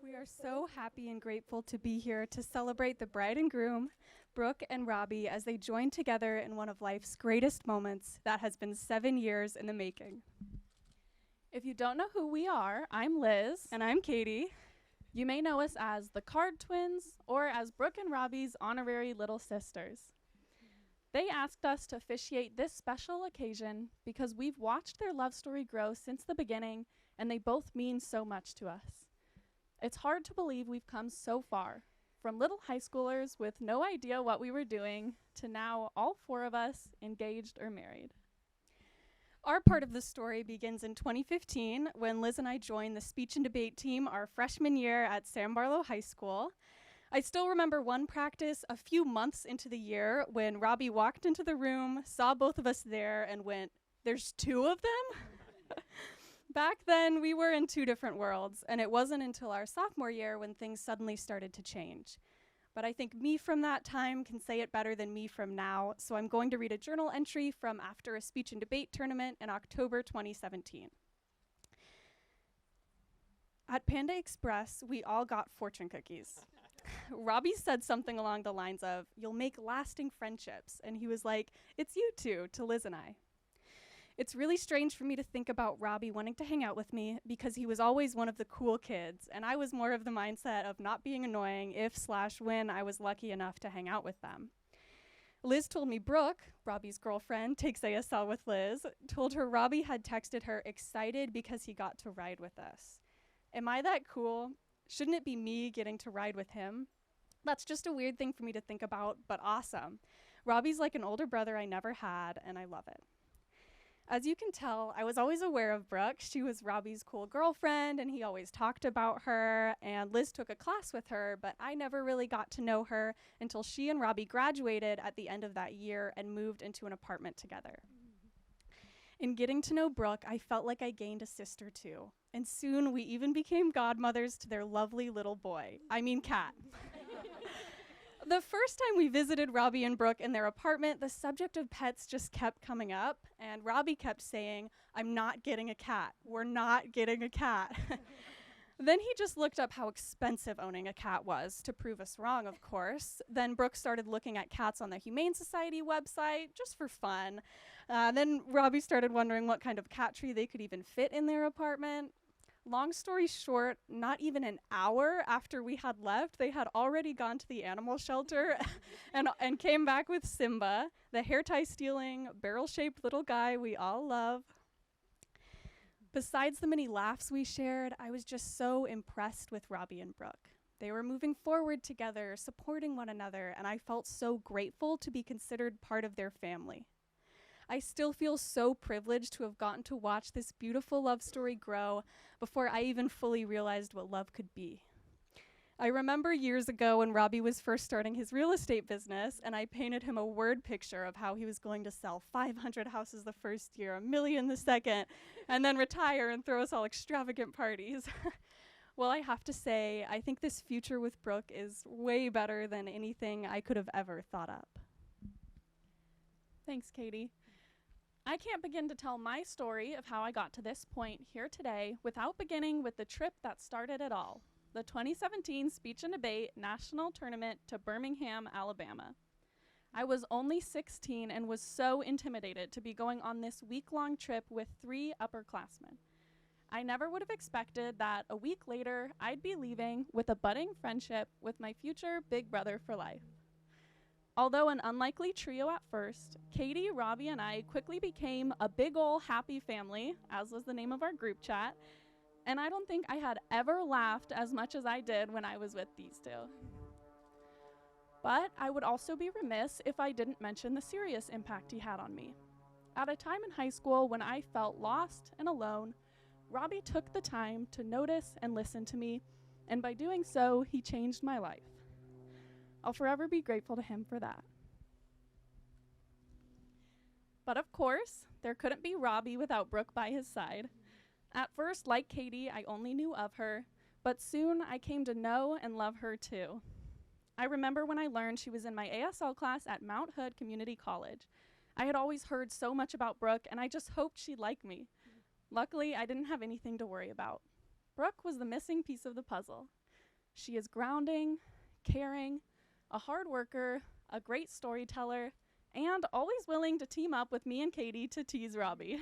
We are so happy and grateful to be here to celebrate the bride and groom, Brooke and Robbie, as they join together in one of life's greatest moments that has been 7 years in the making. If you don't know who we are, I'm Liz. And I'm Katie. You may know us as the Card Twins or as Brooke and Robbie's honorary little sisters. They asked us to officiate this special occasion because we've watched their love story grow since the beginning, and they both mean so much to us. It's hard to believe we've come so far, from little high schoolers with no idea what we were doing to now all four of us engaged or married. Our part of the story begins in 2015 when Liz and I joined the speech and debate team our freshman year at Sam Barlow High School. I still remember one practice a few months into the year when Robbie walked into the room, saw both of us there, and went, "There's two of them?" Back then, we were in two different worlds, and it wasn't until our sophomore year when things suddenly started to change. But I think me from that time can say it better than me from now, so I'm going to read a journal entry from after a speech and debate tournament in October 2017. At Panda Express, we all got fortune cookies. Robbie said something along the lines of, "You'll make lasting friendships," and he was like, "It's you two," to Liz and I. It's really strange for me to think about Robbie wanting to hang out with me because he was always one of the cool kids, and I was more of the mindset of not being annoying if/when I was lucky enough to hang out with them. Liz told me Brooke, Robbie's girlfriend, takes ASL with Liz, told her Robbie had texted her excited because he got to ride with us. Am I that cool? Shouldn't it be me getting to ride with him? That's just a weird thing for me to think about, but awesome. Robbie's like an older brother I never had, and I love it. As you can tell, I was always aware of Brooke. She was Robbie's cool girlfriend, and he always talked about her, and Liz took a class with her, but I never really got to know her until she and Robbie graduated at the end of that year and moved into an apartment together. In getting to know Brooke, I felt like I gained a sister too, and soon we even became godmothers to their lovely little boy. I mean cat. The first time we visited Robbie and Brooke in their apartment, the subject of pets just kept coming up, and Robbie kept saying, "I'm not getting a cat. We're not getting a cat." Then he just looked up how expensive owning a cat was, to prove us wrong, of course. Then Brooke started looking at cats on the Humane Society website, just for fun. Then Robbie started wondering what kind of cat tree they could even fit in their apartment. Long story short, not even an hour after we had left, they had already gone to the animal shelter and came back with Simba, the hair tie stealing, barrel-shaped little guy we all love. Besides the many laughs we shared, I was just so impressed with Robbie and Brooke. They were moving forward together, supporting one another, and I felt so grateful to be considered part of their family. I still feel so privileged to have gotten to watch this beautiful love story grow before I even fully realized what love could be. I remember years ago when Robbie was first starting his real estate business, and I painted him a word picture of how he was going to sell 500 houses the first year, 1,000,000 the second, and then retire and throw us all extravagant parties. Well, I have to say, I think this future with Brooke is way better than anything I could have ever thought up. Thanks, Katie. I can't begin to tell my story of how I got to this point here today without beginning with the trip that started it all, the 2017 Speech and Debate National Tournament to Birmingham, Alabama. I was only 16 and was so intimidated to be going on this week-long trip with 3 upperclassmen. I never would have expected that a week later I'd be leaving with a budding friendship with my future big brother for life. Although an unlikely trio at first, Katie, Robbie, and I quickly became a big ol' happy family, as was the name of our group chat, and I don't think I had ever laughed as much as I did when I was with these two. But I would also be remiss if I didn't mention the serious impact he had on me. At a time in high school when I felt lost and alone, Robbie took the time to notice and listen to me, and by doing so, he changed my life. I'll forever be grateful to him for that. But of course, there couldn't be Robbie without Brooke by his side. At first, like Katie, I only knew of her, but soon I came to know and love her too. I remember when I learned she was in my ASL class at Mount Hood Community College. I had always heard so much about Brooke, and I just hoped she'd like me. Luckily, I didn't have anything to worry about. Brooke was the missing piece of the puzzle. She is grounding, caring, a hard worker, a great storyteller, and always willing to team up with me and Katie to tease Robbie.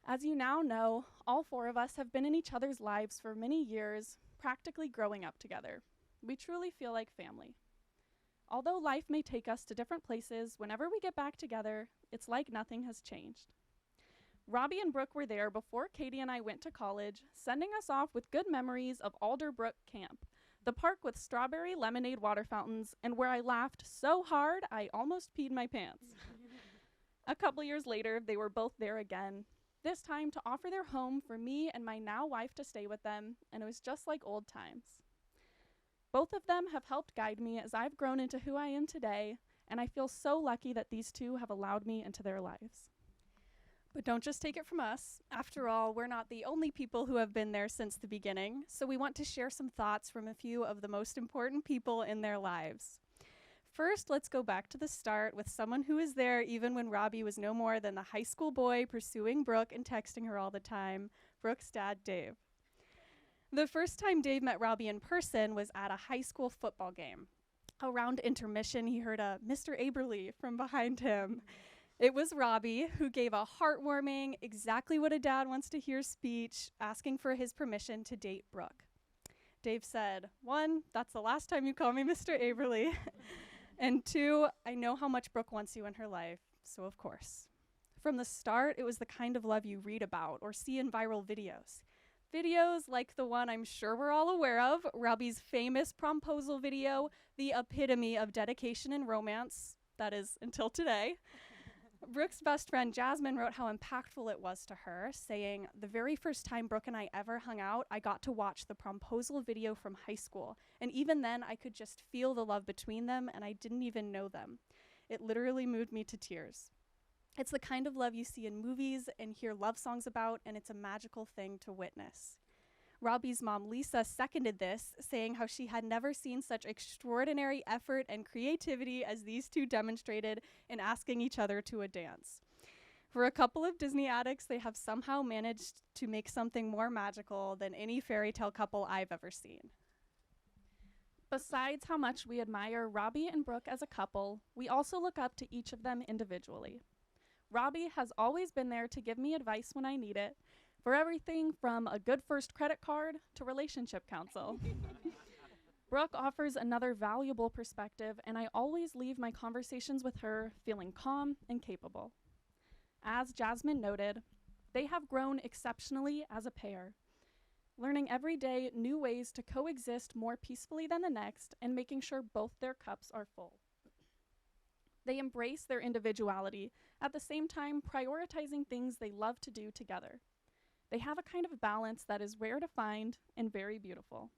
As you now know, all four of us have been in each other's lives for many years, practically growing up together. We truly feel like family. Although life may take us to different places, whenever we get back together, it's like nothing has changed. Robbie and Brooke were there before Katie and I went to college, sending us off with good memories of Alderbrook Camp, the park with strawberry lemonade water fountains, and where I laughed so hard I almost peed my pants. A couple years later, they were both there again, this time to offer their home for me and my now wife to stay with them, and it was just like old times. Both of them have helped guide me as I've grown into who I am today, and I feel so lucky that these two have allowed me into their lives. But don't just take it from us. After all, we're not the only people who have been there since the beginning, so we want to share some thoughts from a few of the most important people in their lives. First, let's go back to the start with someone who was there even when Robbie was no more than the high school boy pursuing Brooke and texting her all the time, Brooke's dad, Dave. The first time Dave met Robbie in person was at a high school football game. Around intermission, he heard a Mr. Aberly from behind him. It was Robbie who gave a heartwarming, exactly what a dad wants to hear speech, asking for his permission to date Brooke. Dave said, 1, that's the last time you call me Mr. Aberly. And 2, I know how much Brooke wants you in her life, so of course. From the start, it was the kind of love you read about or see in viral videos. Videos like the one I'm sure we're all aware of, Robbie's famous promposal video, the epitome of dedication and romance, that is, until today. Brooke's best friend Jasmine wrote how impactful it was to her, saying, "The very first time Brooke and I ever hung out, I got to watch the promposal video from high school, and even then I could just feel the love between them, and I didn't even know them. It literally moved me to tears." It's the kind of love you see in movies and hear love songs about, and it's a magical thing to witness. Robbie's mom, Lisa, seconded this, saying how she had never seen such extraordinary effort and creativity as these two demonstrated in asking each other to a dance. For a couple of Disney addicts, they have somehow managed to make something more magical than any fairy tale couple I've ever seen. Besides how much we admire Robbie and Brooke as a couple, we also look up to each of them individually. Robbie has always been there to give me advice when I need it, for everything from a good first credit card to relationship counsel. Brooke offers another valuable perspective, and I always leave my conversations with her feeling calm and capable. As Jasmine noted, they have grown exceptionally as a pair, learning every day new ways to coexist more peacefully than the next and making sure both their cups are full. They embrace their individuality, at the same time prioritizing things they love to do together. They have a kind of balance that is rare to find and very beautiful.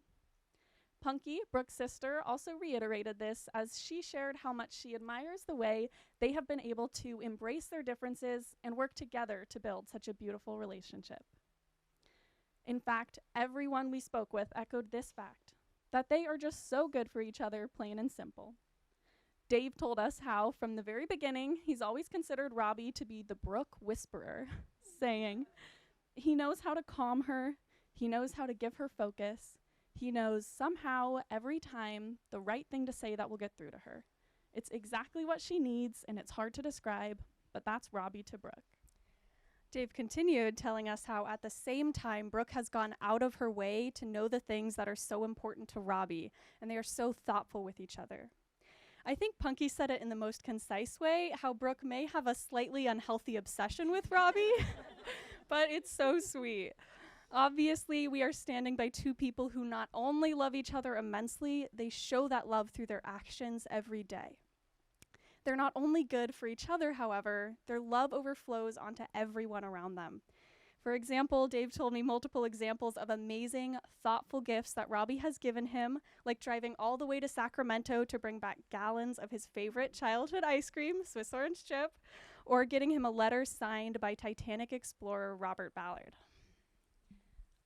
Punky, Brooke's sister, also reiterated this as she shared how much she admires the way they have been able to embrace their differences and work together to build such a beautiful relationship. In fact, everyone we spoke with echoed this fact, that they are just so good for each other, plain and simple. Dave told us how, from the very beginning, he's always considered Robbie to be the Brooke whisperer, saying, he knows how to calm her, he knows how to give her focus, he knows somehow every time the right thing to say that will get through to her. It's exactly what she needs, and it's hard to describe, but that's Robbie to Brooke. Dave continued, telling us how at the same time Brooke has gone out of her way to know the things that are so important to Robbie, and they are so thoughtful with each other. I think Punky said it in the most concise way, how Brooke may have a slightly unhealthy obsession with Robbie, but it's so sweet. Obviously, we are standing by two people who not only love each other immensely, they show that love through their actions every day. They're not only good for each other, however, their love overflows onto everyone around them. For example, Dave told me multiple examples of amazing, thoughtful gifts that Robbie has given him, like driving all the way to Sacramento to bring back gallons of his favorite childhood ice cream, Swiss orange chip, or getting him a letter signed by Titanic explorer Robert Ballard.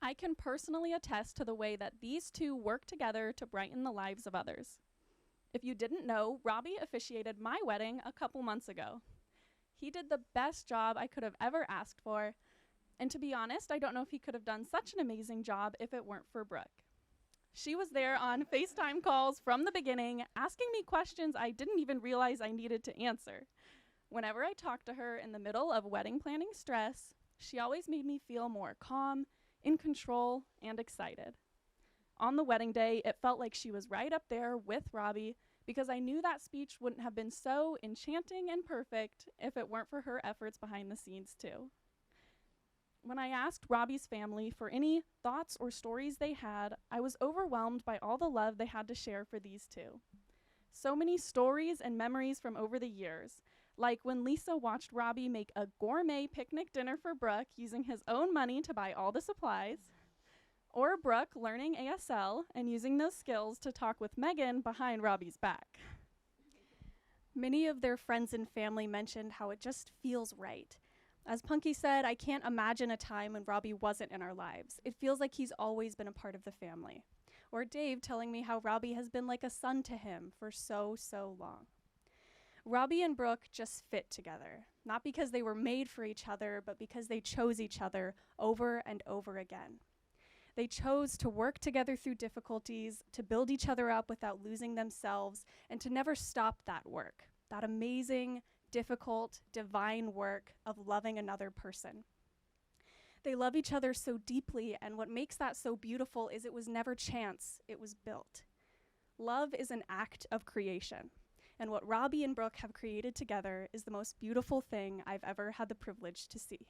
I can personally attest to the way that these two work together to brighten the lives of others. If you didn't know, Robbie officiated my wedding a couple months ago. He did the best job I could have ever asked for, and to be honest, I don't know if he could have done such an amazing job if it weren't for Brooke. She was there on FaceTime calls from the beginning, asking me questions I didn't even realize I needed to answer. Whenever I talked to her in the middle of wedding planning stress, she always made me feel more calm, in control, and excited. On the wedding day, it felt like she was right up there with Robbie because I knew that speech wouldn't have been so enchanting and perfect if it weren't for her efforts behind the scenes, too. When I asked Robbie's family for any thoughts or stories they had, I was overwhelmed by all the love they had to share for these two. So many stories and memories from over the years, like when Lisa watched Robbie make a gourmet picnic dinner for Brooke using his own money to buy all the supplies, or Brooke learning ASL and using those skills to talk with Megan behind Robbie's back. Many of their friends and family mentioned how it just feels right. As Punky said, I can't imagine a time when Robbie wasn't in our lives. It feels like he's always been a part of the family. Or Dave telling me how Robbie has been like a son to him for so long. Robbie and Brooke just fit together, not because they were made for each other, but because they chose each other over and over again. They chose to work together through difficulties, to build each other up without losing themselves, and to never stop that work, that amazing, difficult, divine work of loving another person. They love each other so deeply, and what makes that so beautiful is it was never chance, it was built. Love is an act of creation, and what Robbie and Brooke have created together is the most beautiful thing I've ever had the privilege to see.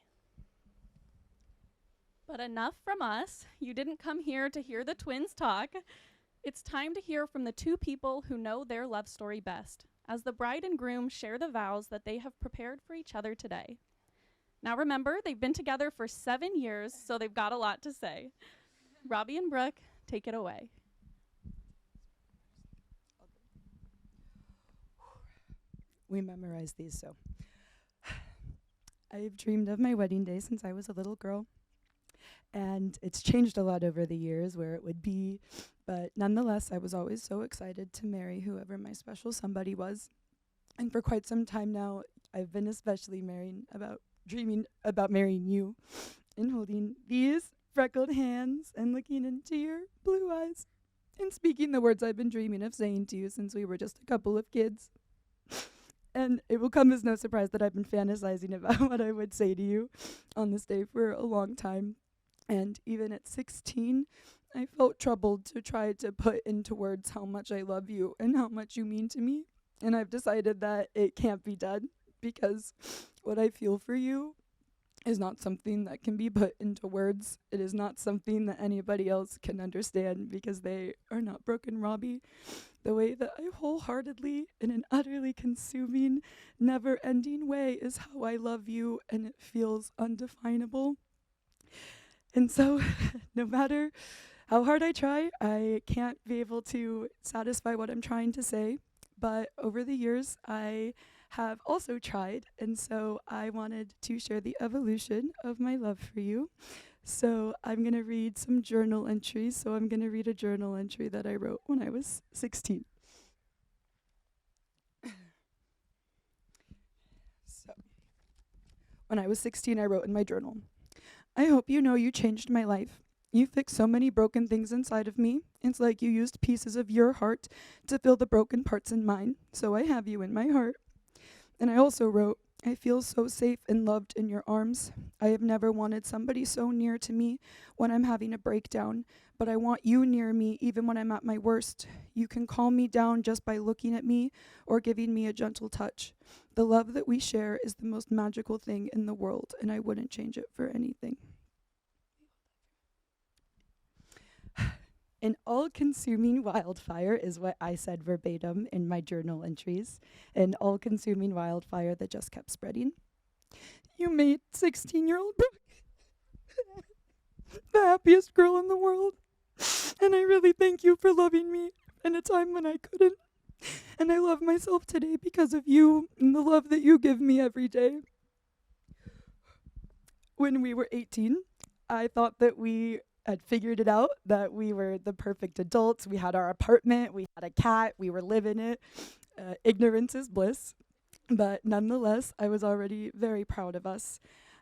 But enough from us. You didn't come here to hear the twins talk. It's time to hear from the two people who know their love story best, as the bride and groom share the vows that they have prepared for each other today. Now remember, they've been together for 7 years, so they've got a lot to say. Robbie and Brooke, take it away. We memorized these, so. I've dreamed of my wedding day since I was a little girl. And it's changed a lot over the years where it would be, but nonetheless, I was always so excited to marry whoever my special somebody was. And for quite some time now, I've been especially dreaming about marrying you and holding these freckled hands and looking into your blue eyes and speaking the words I've been dreaming of saying to you since we were just a couple of kids. And it will come as no surprise that I've been fantasizing about what I would say to you on this day for a long time. And even at 16, I felt troubled to try to put into words how much I love you and how much you mean to me. And I've decided that it can't be done because what I feel for you is not something that can be put into words. It is not something that anybody else can understand because they are not Brooke and Robbie. The way that I wholeheartedly, in an utterly consuming, never-ending way is how I love you, and it feels undefinable. And so, no matter how hard I try, I can't be able to satisfy what I'm trying to say. But over the years, I have also tried, and so I wanted to share the evolution of my love for you. So I'm going to read some journal entries. So I'm going to read a journal entry that I wrote when I was 16. So, when I was 16, I wrote in my journal, I hope you know you changed my life. You fixed so many broken things inside of me. It's like you used pieces of your heart to fill the broken parts in mine. So I have you in my heart. And I also wrote, I feel so safe and loved in your arms. I have never wanted somebody so near to me when I'm having a breakdown, but I want you near me even when I'm at my worst. You can calm me down just by looking at me or giving me a gentle touch. The love that we share is the most magical thing in the world, and I wouldn't change it for anything. An all-consuming wildfire is what I said verbatim in my journal entries. An all-consuming wildfire that just kept spreading. You made 16-year-old Brooke the happiest girl in the world. And I really thank you for loving me in a time when I couldn't. And I love myself today because of you and the love that you give me every day. When we were 18, I thought that we had figured it out, that we were the perfect adults. We had our apartment, we had a cat, we were living it. Ignorance is bliss. But nonetheless, I was already very proud of us.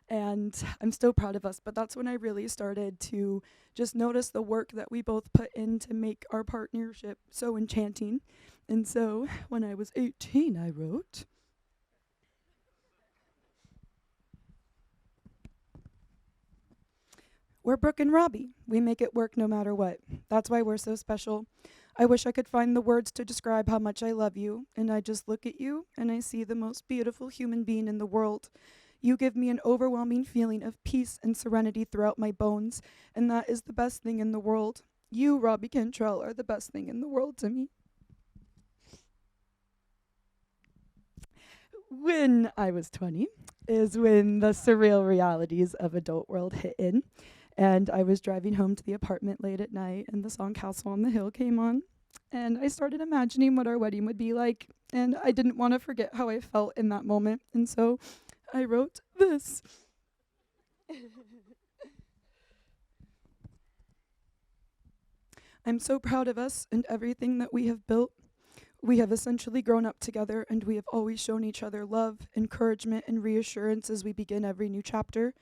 And I'm still proud of us, but that's when I really started to just notice the work that we both put in to make our partnership so enchanting. And so when I was 18, I wrote, "We're Brooke and Robbie. We make it work no matter what. That's why we're so special. I wish I could find the words to describe how much I love you, and I just look at you and I see the most beautiful human being in the world. You give me an overwhelming feeling of peace and serenity throughout my bones, and that is the best thing in the world. You, Robbie Cantrell, are the best thing in the world to me." When I was 20 is when the surreal realities of adult world hit in. And I was driving home to the apartment late at night, and the song Castle on the Hill came on. And I started imagining what our wedding would be like, and I didn't want to forget how I felt in that moment. And so I wrote this. "I'm so proud of us and everything that we have built. We have essentially grown up together, and we have always shown each other love, encouragement, and reassurance as we begin every new chapter.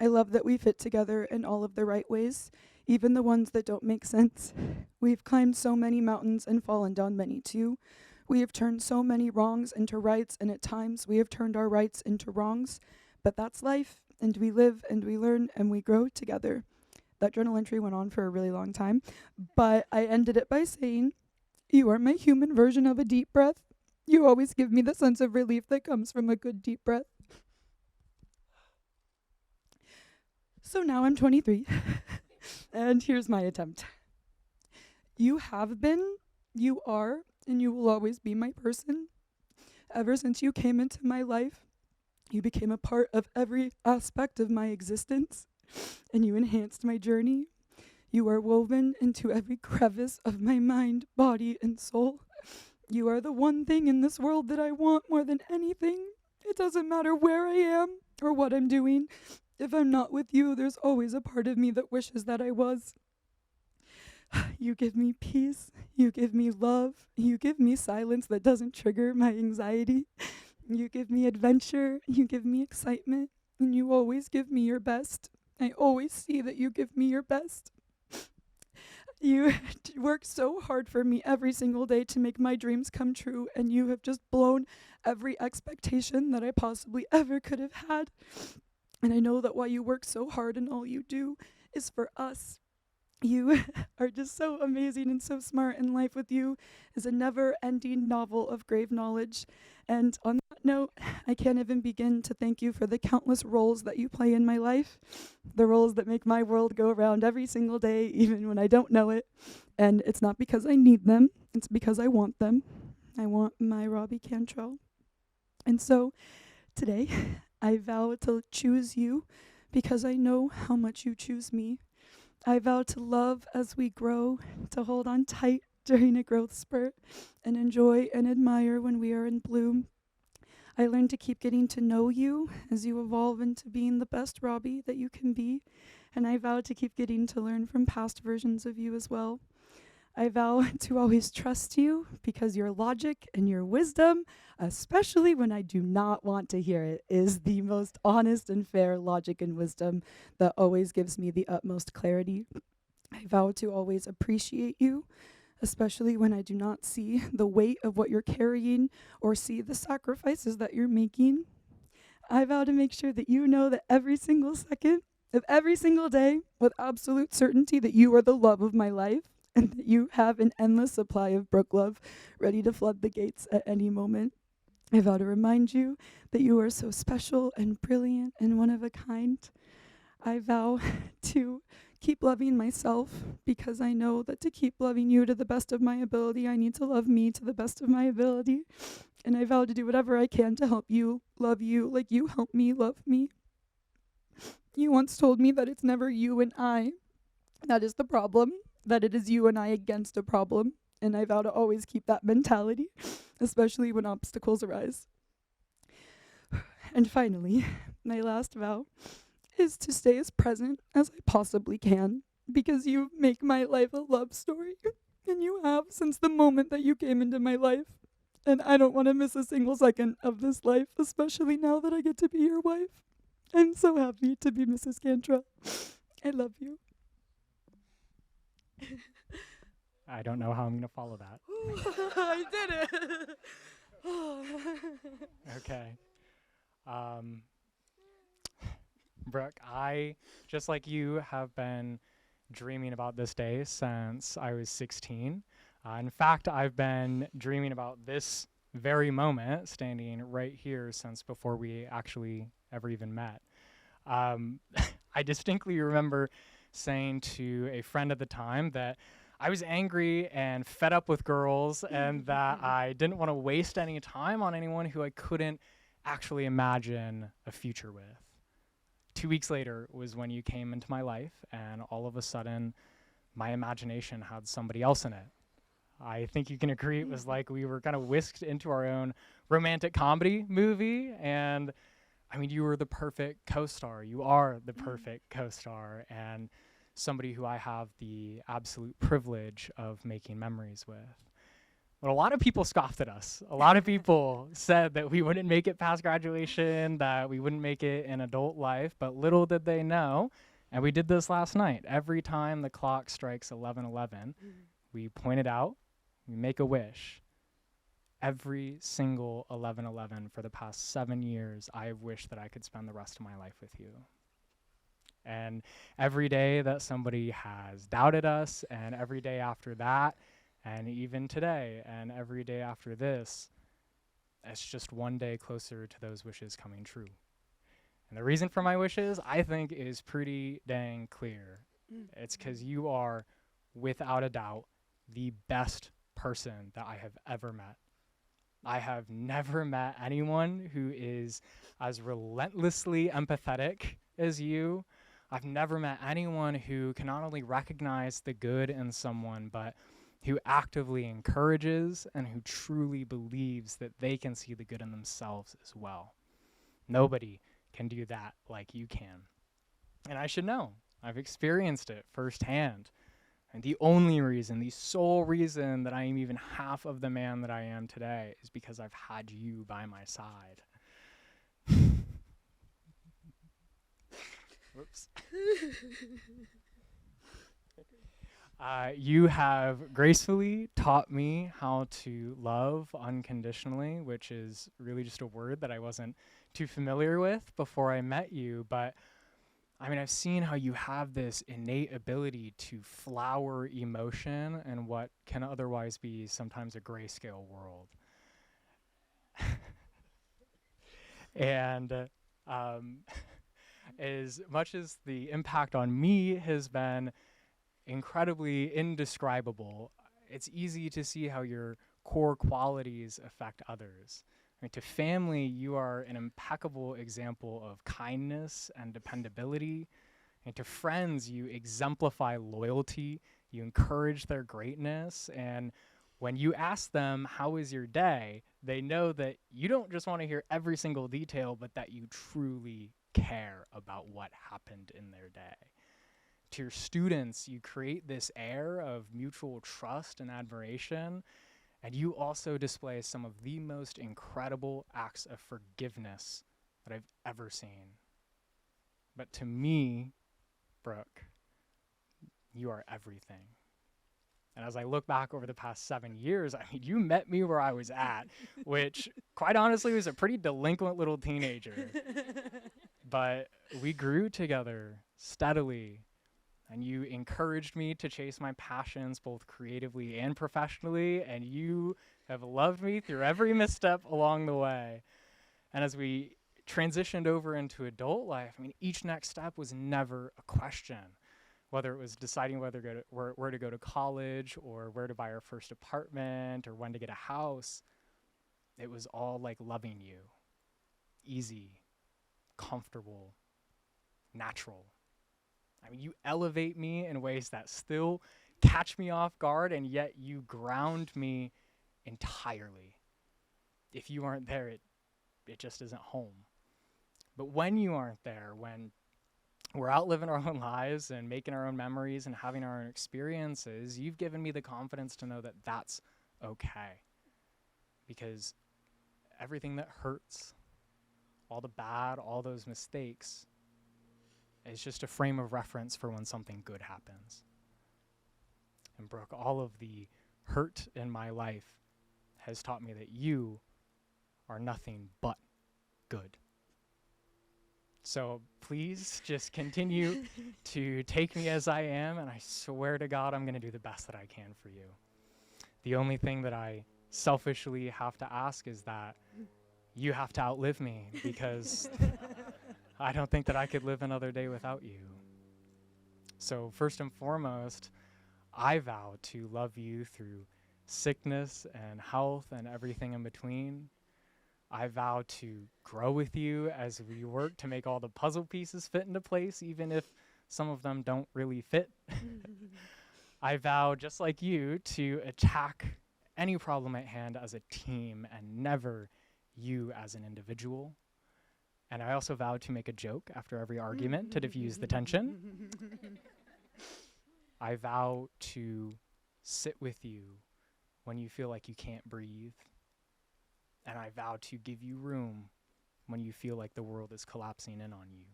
I love that we fit together in all of the right ways, even the ones that don't make sense. We've climbed so many mountains and fallen down many too. We have turned so many wrongs into rights, and at times we have turned our rights into wrongs. But that's life, and we live and we learn and we grow together." That journal entry went on for a really long time, but I ended it by saying, "You are my human version of a deep breath. You always give me the sense of relief that comes from a good deep breath." So now I'm 23, and here's my attempt. You have been, you are, and you will always be my person. Ever since you came into my life, you became a part of every aspect of my existence, and you enhanced my journey. You are woven into every crevice of my mind, body, and soul. You are the one thing in this world that I want more than anything. It doesn't matter where I am or what I'm doing. If I'm not with you, there's always a part of me that wishes that I was. You give me peace. You give me love. You give me silence that doesn't trigger my anxiety. You give me adventure. You give me excitement. And you always give me your best. I always see that you give me your best. You work so hard for me every single day to make my dreams come true, and you have just blown every expectation that I possibly ever could have had. And I know that why you work so hard and all you do is for us. You are just so amazing and so smart, and life with you is a never-ending novel of grave knowledge. And on that note, I can't even begin to thank you for the countless roles that you play in my life, the roles that make my world go around every single day, even when I don't know it. And it's not because I need them, it's because I want them. I want my Robbie Cantrell. And so today, I vow to choose you because I know how much you choose me. I vow to love as we grow, to hold on tight during a growth spurt, and enjoy and admire when we are in bloom. I learn to keep getting to know you as you evolve into being the best Robbie that you can be, and I vow to keep getting to learn from past versions of you as well. I vow to always trust you because your logic and your wisdom, especially when I do not want to hear it, is the most honest and fair logic and wisdom that always gives me the utmost clarity. I vow to always appreciate you, especially when I do not see the weight of what you're carrying or see the sacrifices that you're making. I vow to make sure that you know that every single second of every single day, with absolute certainty, that you are the love of my life, and that you have an endless supply of Brooke love ready to flood the gates at any moment. I vow to remind you that you are so special and brilliant and one of a kind. I vow to keep loving myself because I know that to keep loving you to the best of my ability, I need to love me to the best of my ability. And I vow to do whatever I can to help you love you like you help me love me. You once told me that it's never you and I that is the problem, that it is you and I against a problem, and I vow to always keep that mentality, especially when obstacles arise. And finally, my last vow is to stay as present as I possibly can, because you make my life a love story, and you have since the moment that you came into my life, and I don't want to miss a single second of this life, especially now that I get to be your wife. I'm so happy to be Mrs. Cantrell. I love you. I don't know how I'm going to follow that. I did it. Okay. Brooke, I, just like you, have been dreaming about this day since I was 16. In fact, I've been dreaming about this very moment, standing right here, since before we actually ever even met. I distinctly remember saying to a friend at the time that I was angry and fed up with girls and that I didn't want to waste any time on anyone who I couldn't actually imagine a future with. 2 weeks later was when you came into my life, and all of a sudden, my imagination had somebody else in it. I think you can agree it was like we were kind of whisked into our own romantic comedy movie, and I mean, you were the perfect co-star. You are the perfect co-star, and somebody who I have the absolute privilege of making memories with. But a lot of people scoffed at us. A lot of people said that we wouldn't make it past graduation, that we wouldn't make it in adult life, but little did they know, and we did this last night. Every time the clock strikes 11:11, we point it out, we make a wish. Every single 11:11 for the past 7 years, I have wished that I could spend the rest of my life with you. And every day that somebody has doubted us, and every day after that, and even today, and every day after this, it's just one day closer to those wishes coming true. And the reason for my wishes, I think, is pretty dang clear. It's because you are, without a doubt, the best person that I have ever met. I have never met anyone who is as relentlessly empathetic as you. I've never met anyone who can not only recognize the good in someone, but who actively encourages and who truly believes that they can see the good in themselves as well. Nobody can do that like you can. And I should know. I've experienced it firsthand. And the only reason, the sole reason that I am even half of the man that I am today is because I've had you by my side. Whoops. You have gracefully taught me how to love unconditionally, which is really just a word that I wasn't too familiar with before I met you. But I mean, I've seen how you have this innate ability to flower emotion in what can otherwise be sometimes a grayscale world. And as much as the impact on me has been incredibly indescribable, it's easy to see how your core qualities affect others. I mean, to family, you are an impeccable example of kindness and dependability. And to friends, you exemplify loyalty, you encourage their greatness, and when you ask them, how was your day, they know that you don't just want to hear every single detail, but that you truly care about what happened in their day. To your students, you create this air of mutual trust and admiration, and you also display some of the most incredible acts of forgiveness that I've ever seen. But to me, Brooke, you are everything. And as I look back over the past 7 years, I mean, you met me where I was at, which quite honestly was a pretty delinquent little teenager. But we grew together steadily, and you encouraged me to chase my passions both creatively and professionally, and you have loved me through every misstep along the way. And as we transitioned over into adult life, I mean, each next step was never a question. Whether it was deciding where to go to college, or where to buy our first apartment, or when to get a house, it was all like loving you. Easy, comfortable, natural. I mean, you elevate me in ways that still catch me off guard, and yet you ground me entirely. If you aren't there, it just isn't home. But when you aren't there, when we're out living our own lives and making our own memories and having our own experiences, you've given me the confidence to know that that's okay. Because everything that hurts, all the bad, all those mistakes, is just a frame of reference for when something good happens. And Brooke, all of the hurt in my life has taught me that you are nothing but good. So please just continue to take me as I am, and I swear to God I'm going to do the best that I can for you. The only thing that I selfishly have to ask is that you have to outlive me, because I don't think that I could live another day without you. So first and foremost, I vow to love you through sickness and health and everything in between. I vow to grow with you as we work to make all the puzzle pieces fit into place, even if some of them don't really fit. I vow, just like you, to attack any problem at hand as a team and never you as an individual. And I also vow to make a joke after every argument to diffuse the tension. I vow to sit with you when you feel like you can't breathe. And I vow to give you room when you feel like the world is collapsing in on you.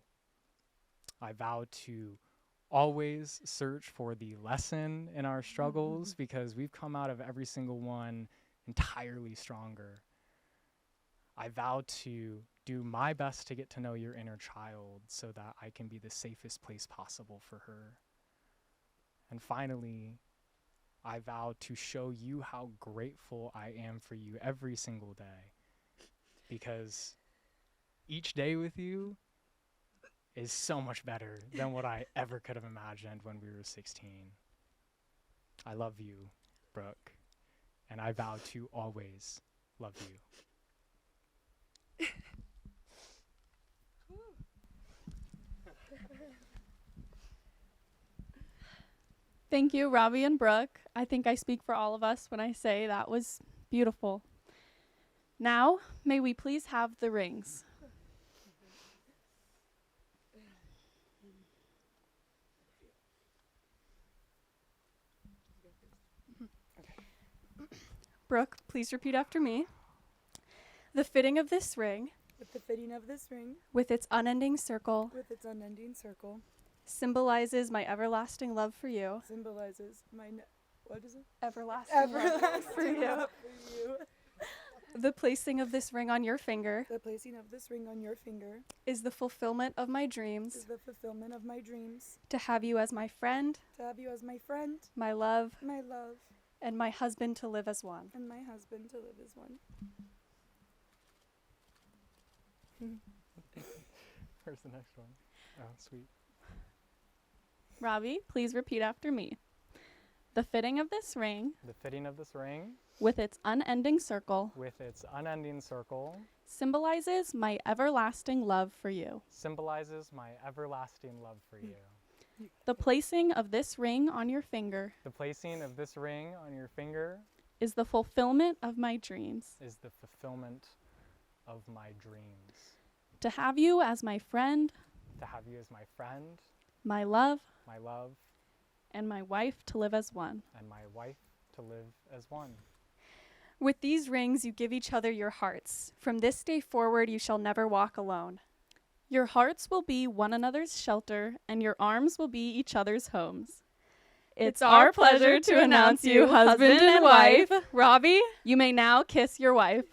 I vow to always search for the lesson in our struggles, because we've come out of every single one entirely stronger. I vow to do my best to get to know your inner child so that I can be the safest place possible for her. And finally, I vow to show you how grateful I am for you every single day, because each day with you is so much better than what I ever could have imagined when we were 16. I love you, Brooke, and I vow to always love you. Thank you, Robbie and Brooke. I think I speak for all of us when I say that was beautiful. Now, may we please have the rings. Brooke, please repeat after me. The fitting of this ring, With the fitting of this ring, with its unending circle, with its unending circle, symbolizes my everlasting love for you. symbolizes my what is it? Everlasting love for you. love for you. The placing of this ring on your finger The placing of this ring on your finger is the fulfillment of my is dreams. the fulfillment of my dreams. To have you as my friend, To have you as my friend, my love, my love, and my husband to live as one. and my husband to live as one. Where's the next one? Oh, sweet. Robbie, please repeat after me. The fitting of this ring, The fitting of this ring, with its unending circle, with its unending circle, symbolizes my everlasting love for you. symbolizes my everlasting love for you. The placing of this ring on your finger The placing of this ring on your finger is the fulfillment of my dreams. is the fulfillment of my dreams. To have you as my friend, To have you as my friend, my love, my love, and my wife to live as one. and my wife to live as one. With these rings, you give each other your hearts. From this day forward, you shall never walk alone. Your hearts will be one another's shelter, and your arms will be each other's homes. It's our pleasure to announce you husband and wife. Robbie, You may now kiss your wife.